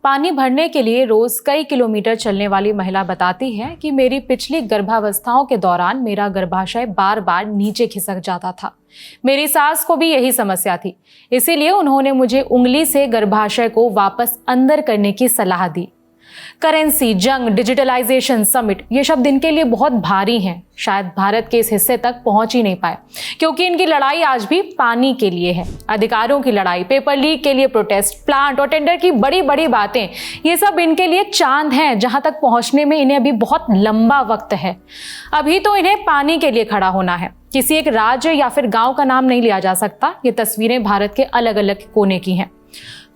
पानी भरने के लिए रोज कई किलोमीटर चलने वाली महिला बताती है कि मेरी पिछली गर्भावस्थाओं के दौरान मेरा गर्भाशय बार बार नीचे खिसक जाता था। मेरी सास को भी यही समस्या थी, इसीलिए उन्होंने मुझे उंगली से गर्भाशय को वापस अंदर करने की सलाह दी। करेंसी, जंग, डिजिटलाइजेशन, समिट, ये शब्द इनके लिए बहुत भारी हैं। शायद भारत के इस हिस्से तक पहुंच ही नहीं पाए, क्योंकि इनकी लड़ाई आज भी पानी के लिए है। अधिकारों की लड़ाई, पेपर लीक के लिए प्रोटेस्ट, प्लांट और टेंडर की बड़ी बड़ी बातें, ये सब इनके लिए चांद हैं, जहां तक पहुंचने में इन्हें अभी बहुत लंबा वक्त है। अभी तो इन्हें पानी के लिए खड़ा होना है। किसी एक राज्य या फिर गांव का नाम नहीं लिया जा सकता। ये तस्वीरें भारत के अलग अलग कोने की हैं।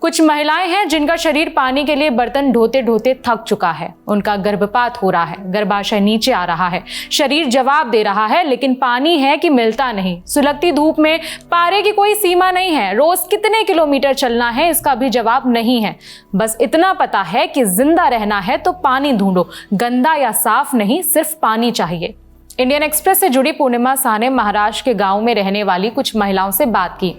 कुछ महिलाएं हैं जिनका शरीर पानी के लिए बर्तन ढोते ढोते थक चुका है। उनका गर्भपात हो रहा है, गर्भाशय नीचे आ रहा है, शरीर जवाब दे रहा है, लेकिन पानी है कि मिलता नहीं। सुलगती धूप में पारे की कोई सीमा नहीं है। रोज कितने किलोमीटर चलना है, इसका भी जवाब नहीं है। बस इतना पता है कि जिंदा रहना है तो पानी ढूंढो। गंदा या साफ नहीं, सिर्फ पानी चाहिए। इंडियन एक्सप्रेस से जुड़ी पूर्णिमा शाह ने महाराष्ट्र के गांव में रहने वाली कुछ महिलाओं से बात की।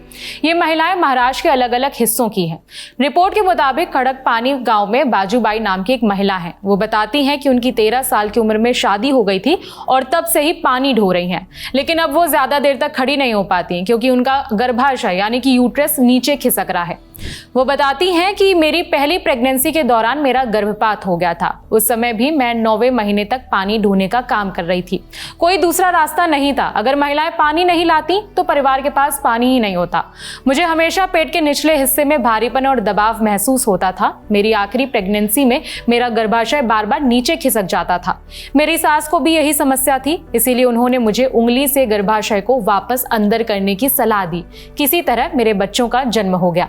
ये महिलाएं महाराष्ट्र के अलग अलग हिस्सों की हैं। रिपोर्ट के मुताबिक खड़क पानी गांव में बाजूबाई नाम की एक महिला है। वो बताती हैं कि उनकी 13 साल की उम्र में शादी हो गई थी और तब से ही पानी ढो रही हैं। लेकिन अब वो ज्यादा देर तक खड़ी नहीं हो पाती, क्योंकि उनका गर्भाशय यानी कि यूट्रस नीचे खिसक रहा है। वो बताती हैं कि मेरी पहली प्रेगनेंसी के दौरान मेरा गर्भपात हो गया था। उस समय भी मैं 9वें महीने तक पानी ढोने का काम कर रही थी। कोई दूसरा रास्ता नहीं था। अगर महिलाएं पानी नहीं लाती तो परिवार के पास पानी ही नहीं होता। मुझे हमेशा पेट के निचले हिस्से में भारीपन और दबाव महसूस होता था। मेरी आखिरी प्रेगनेंसी में मेरा गर्भाशय बार बार नीचे खिसक जाता था। मेरी सास को भी यही समस्या थी, इसीलिए उन्होंने मुझे उंगली से गर्भाशय को वापस अंदर करने की सलाह दी। किसी तरह मेरे बच्चों का जन्म हो गया।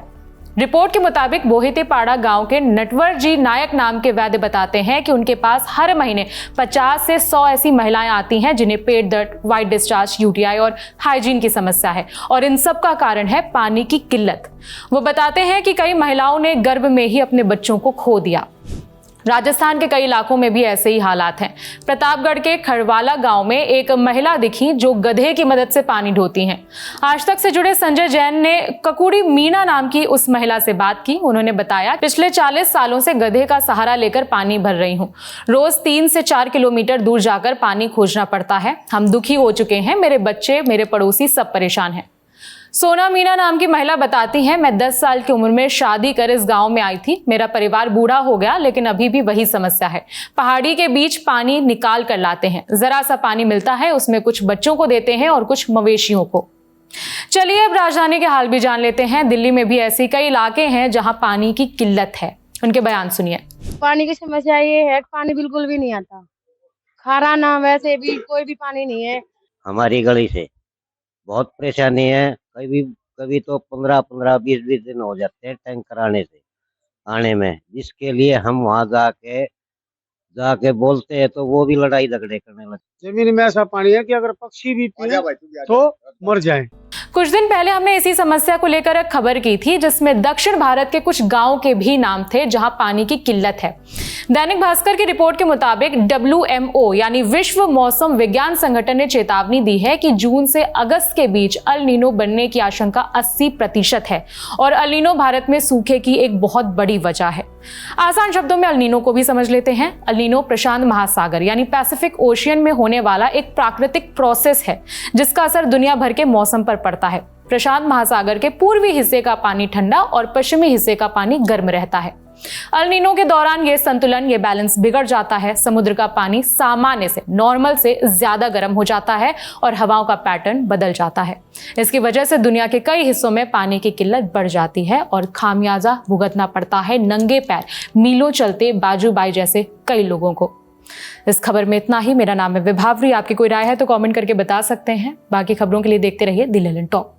रिपोर्ट के मुताबिक बोहितेपाड़ा गांव के नटवर जी नायक नाम के वैद्य बताते हैं कि उनके पास हर महीने 50 से 100 ऐसी महिलाएं आती हैं जिन्हें पेट दर्द, व्हाइट डिस्चार्ज, यूटीआई और हाइजीन की समस्या है, और इन सब का कारण है पानी की किल्लत। वो बताते हैं कि कई महिलाओं ने गर्भ में ही अपने बच्चों को खो दिया। राजस्थान के कई इलाकों में भी ऐसे ही हालात हैं। प्रतापगढ़ के खड़वाला गांव में एक महिला दिखी जो गधे की मदद से पानी ढोती हैं। आज तक से जुड़े संजय जैन ने ककुड़ी मीना नाम की उस महिला से बात की। उन्होंने बताया, पिछले 40 सालों से गधे का सहारा लेकर पानी भर रही हूँ। रोज 3 से 4 किलोमीटर दूर जाकर पानी खोजना पड़ता है। हम दुखी हो चुके हैं। मेरे बच्चे, मेरे पड़ोसी सब परेशान हैं। सोना मीना नाम की महिला बताती हैं, मैं 10 साल की उम्र में शादी कर इस गांव में आई थी। मेरा परिवार बूढ़ा हो गया, लेकिन अभी भी वही समस्या है। पहाड़ी के बीच पानी निकाल कर लाते हैं। जरा सा पानी मिलता है, उसमें कुछ बच्चों को देते हैं और कुछ मवेशियों को। चलिए अब राजधानी के हाल भी जान लेते हैं। दिल्ली में भी ऐसे कई इलाके हैं जहां पानी की किल्लत है। उनके बयान सुनिए। पानी की समस्या ये है, पानी बिल्कुल भी नहीं आता। खारा ना, वैसे भी कोई भी पानी नहीं है। हमारी गली से बहुत परेशानी है। कभी तो 15-15, 20-20 दिन हो जाते हैं टैंकर आने में, जिसके लिए हम वहां जाके बोलते हैं तो वो भी लड़ाई झगड़े करने लगते। जमीन में ऐसा पानी है कि अगर पक्षी भी पिए तो मर जाए। कुछ दिन पहले हमने इसी समस्या को लेकर एक खबर की थी, जिसमें दक्षिण भारत के कुछ गांव के भी नाम थे जहां पानी की किल्लत है। दैनिक भास्कर की रिपोर्ट के मुताबिक WMO यानी विश्व मौसम विज्ञान संगठन ने चेतावनी दी है कि जून से अगस्त के बीच अल नीनो बनने की आशंका 80% है, और अल नीनो भारत में सूखे की एक बहुत बड़ी वजह है। आसान शब्दों में अल नीनो को भी समझ लेते हैं। अल नीनो प्रशांत महासागर यानी पैसिफिक ओशियन में होने वाला एक प्राकृतिक प्रोसेस है, जिसका असर दुनिया भर के मौसम पर पड़ता है। प्रशांत महासागर के पूर्वी हिस्से का पानी ठंडा और पश्चिमी हिस्से का पानी गर्म रहता है। अल नीनो के दौरान ये संतुलन, ये बैलेंस बिगड़ जाता है। समुद्र का पानी सामान्य से, नॉर्मल से ज्यादा गर्म हो जाता है और हवाओं का पैटर्न बदल जाता है। इसकी वजह से दुनिया के कई हिस्सों में पानी की किल्लत बढ़ जाती है और खामियाजा भुगतना पड़ता है नंगे पैर मीलों चलते बाजूबाई जैसे कई लोगों को। इस खबर में इतना ही। मेरा नाम है विभावरी। आपकी कोई राय है तो कमेंट करके बता सकते हैं। बाकी खबरों के लिए देखते रहिए द ललन टॉप।